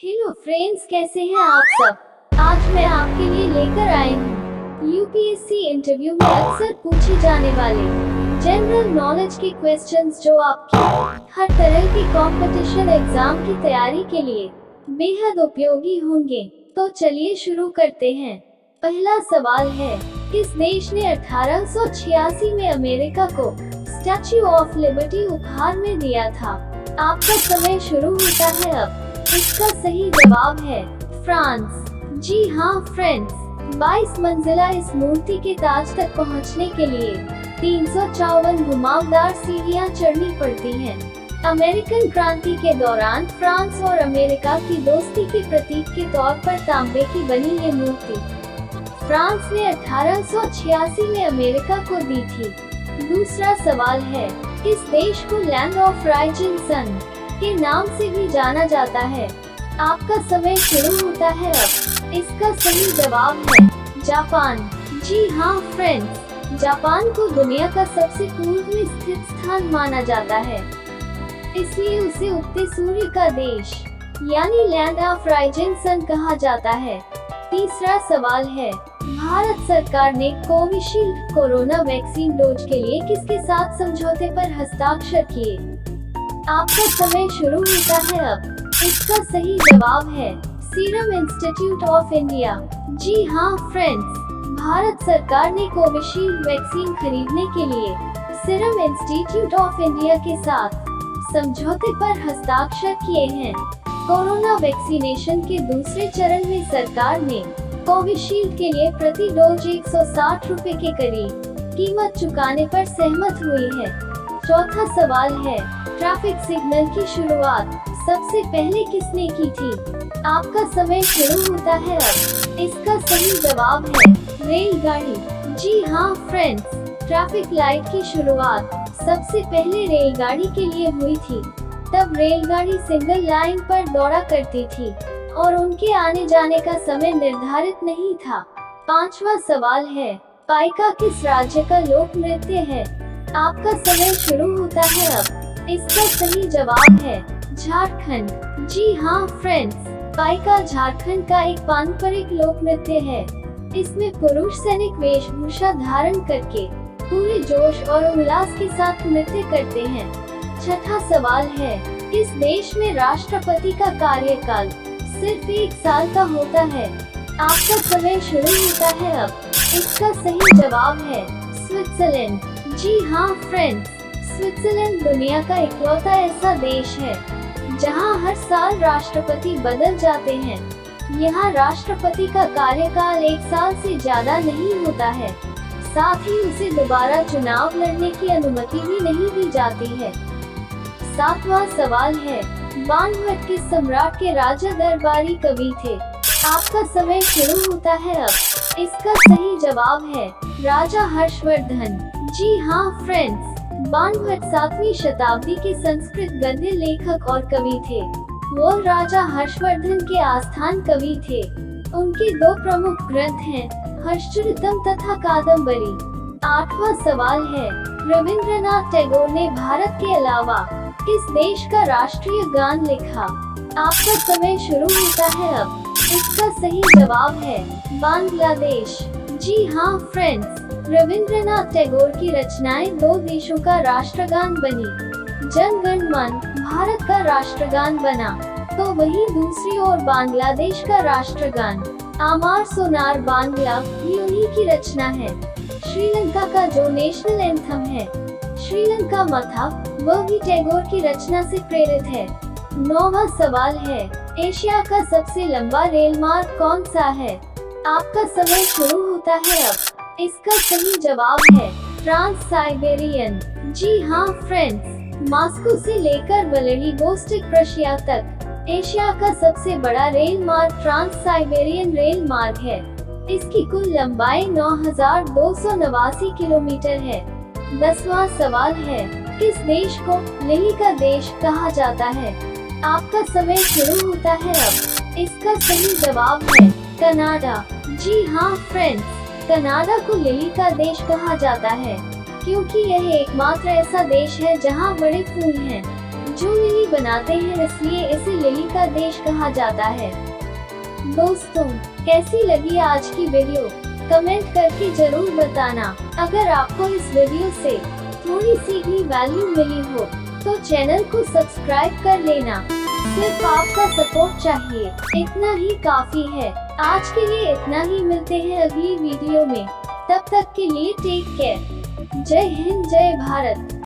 Hello friends, कैसे हैं आप सब। आज मैं आपके लिए लेकर आई हूँ यूपीएससी इंटरव्यू में अक्सर पूछे जाने वाले जनरल नॉलेज के क्वेश्चंस, जो आपकी हर तरह की कंपटीशन एग्जाम की तैयारी के लिए बेहद उपयोगी होंगे। तो चलिए शुरू करते हैं। पहला सवाल है, किस देश ने 1886 में अमेरिका को स्टैच्यू ऑफ लिबर्टी उपहार में दिया था। आपका समय शुरू होता है अब। इसका सही जवाब है फ्रांस। जी हाँ फ्रेंड्स, 22 मंजिला इस मूर्ति के ताज तक पहुंचने के लिए 354 घुमावदार सीढ़ियां चढ़नी पड़ती हैं। अमेरिकन क्रांति के दौरान फ्रांस और अमेरिका की दोस्ती के प्रतीक के तौर पर तांबे की बनी ये मूर्ति फ्रांस ने 1886 में अमेरिका को दी थी। दूसरा सवाल है, किस देश को लैंड ऑफ राइजिंग सन के नाम से भी जाना जाता है। आपका समय शुरू होता है अब। इसका सही जवाब है जापान। जी हाँ फ्रेंड्स, जापान को दुनिया का सबसे पूर्व में स्थित स्थान माना जाता है, इसलिए उसे उगते सूर्य का देश यानी लैंड ऑफ राइजिंग सन कहा जाता है। तीसरा सवाल है, भारत सरकार ने कोविशील्ड कोरोना वैक्सीन डोज के लिए किसके साथ समझौते पर हस्ताक्षर किए। आपका समय शुरू होता है अब। इसका सही जवाब है सीरम इंस्टीट्यूट ऑफ इंडिया। जी हाँ फ्रेंड्स, भारत सरकार ने कोविशील्ड वैक्सीन खरीदने के लिए सीरम इंस्टीट्यूट ऑफ इंडिया के साथ समझौते पर हस्ताक्षर किए हैं। कोरोना वैक्सीनेशन के दूसरे चरण में सरकार ने कोविशील्ड के लिए प्रति डोज 160 रुपए के करीब कीमत चुकाने पर सहमत हुई है। चौथा सवाल है, ट्रैफिक सिग्नल की शुरुआत सबसे पहले किसने की थी। आपका समय शुरू होता है अब। इसका सही जवाब है रेलगाड़ी। जी हाँ फ्रेंड्स, ट्रैफिक लाइट की शुरुआत सबसे पहले रेलगाड़ी के लिए हुई थी। तब रेलगाड़ी सिंगल लाइन पर दौड़ा करती थी और उनके आने जाने का समय निर्धारित नहीं था। पांचवा सवाल है, पाइका किस राज्य का लोक नृत्य है। आपका समय शुरू होता है अब। इसका सही जवाब है झारखंड। जी हाँ फ्रेंड्स, पाइका झारखंड का एक पारंपरिक लोक नृत्य है। इसमें पुरुष सैनिक वेशभूषा धारण करके पूरे जोश और उल्लास के साथ नृत्य करते हैं। छठा सवाल है, किस देश में राष्ट्रपति का कार्यकाल सिर्फ 1 साल का होता है। आपका समय शुरू होता है अब। इसका सही जवाब है स्विट्जरलैंड। जी हाँ फ्रेंड्स, स्विट्जरलैंड दुनिया का इकलौता ऐसा देश है जहां हर साल राष्ट्रपति बदल जाते हैं। यहाँ राष्ट्रपति का कार्यकाल 1 साल से ज्यादा नहीं होता है, साथ ही उसे दोबारा चुनाव लड़ने की अनुमति भी नहीं दी जाती है। सातवां सवाल है, बाणभट्ट किस सम्राट के राजा दरबारी कवि थे। आपका समय शुरू होता है अब। इसका सही जवाब है राजा हर्षवर्धन। जी हाँ फ्रेंड्स, बाणभट्ट 7वीं शताब्दी के संस्कृत गद्य लेखक और कवि थे। वो राजा हर्षवर्धन के आस्थान कवि थे। उनके 2 प्रमुख ग्रंथ हैं, हर्षचरितम तथा कादम्बरी। 8वां सवाल है, रविंद्रनाथ टैगोर ने भारत के अलावा किस देश का राष्ट्रीय गान लिखा। आपका समय शुरू होता है अब। इसका सही जवाब है बांग्लादेश। जी हाँ फ्रेंड्स, रविंद्रनाथ टैगोर की रचनाएं 2 देशों का राष्ट्रगान बनी। जन गण मन भारत का राष्ट्रगान बना, तो वहीं दूसरी ओर बांग्लादेश का राष्ट्रगान आमार सोनार बांग्ला भी उन्हीं की रचना है। श्रीलंका का जो नेशनल एंथम है श्रीलंका मथा, वह भी टैगोर की रचना से प्रेरित है। 9वां सवाल है, एशिया का सबसे लंबा रेल मार्ग कौन सा है। आपका समय शुरू होता है अब। इसका सही जवाब है ट्रांस साइबेरियन। जी हाँ फ्रेंड्स, मॉस्को से लेकर व्लादिवोस्टोक रशिया तक एशिया का सबसे बड़ा रेल मार्ग ट्रांस साइबेरियन रेल मार्ग है। इसकी कुल लंबाई 9289 किलोमीटर है। 10वां सवाल है, किस देश को लिली का देश कहा जाता है। आपका समय शुरू होता है अब। इसका सही जवाब है कनाडा। जी हाँ फ्रेंड्स, कनाडा को लिली का देश कहा जाता है क्योंकि यह एकमात्र ऐसा देश है जहां बड़े फूल हैं। जो लिली बनाते हैं इसलिए इसे लिली का देश कहा जाता है। दोस्तों, कैसी लगी आज की वीडियो? कमेंट करके जरूर बताना। अगर आपको इस वीडियो से थोड़ी सी भी वैल्यू मिली हो तो चैनल को सब्सक्राइब कर लेना। सिर्फ आपका सपोर्ट चाहिए, इतना ही काफी है। आज के लिए इतना ही, मिलते हैं अगली वीडियो में। तब तक के लिए टेक केयर। जय हिंद, जय भारत।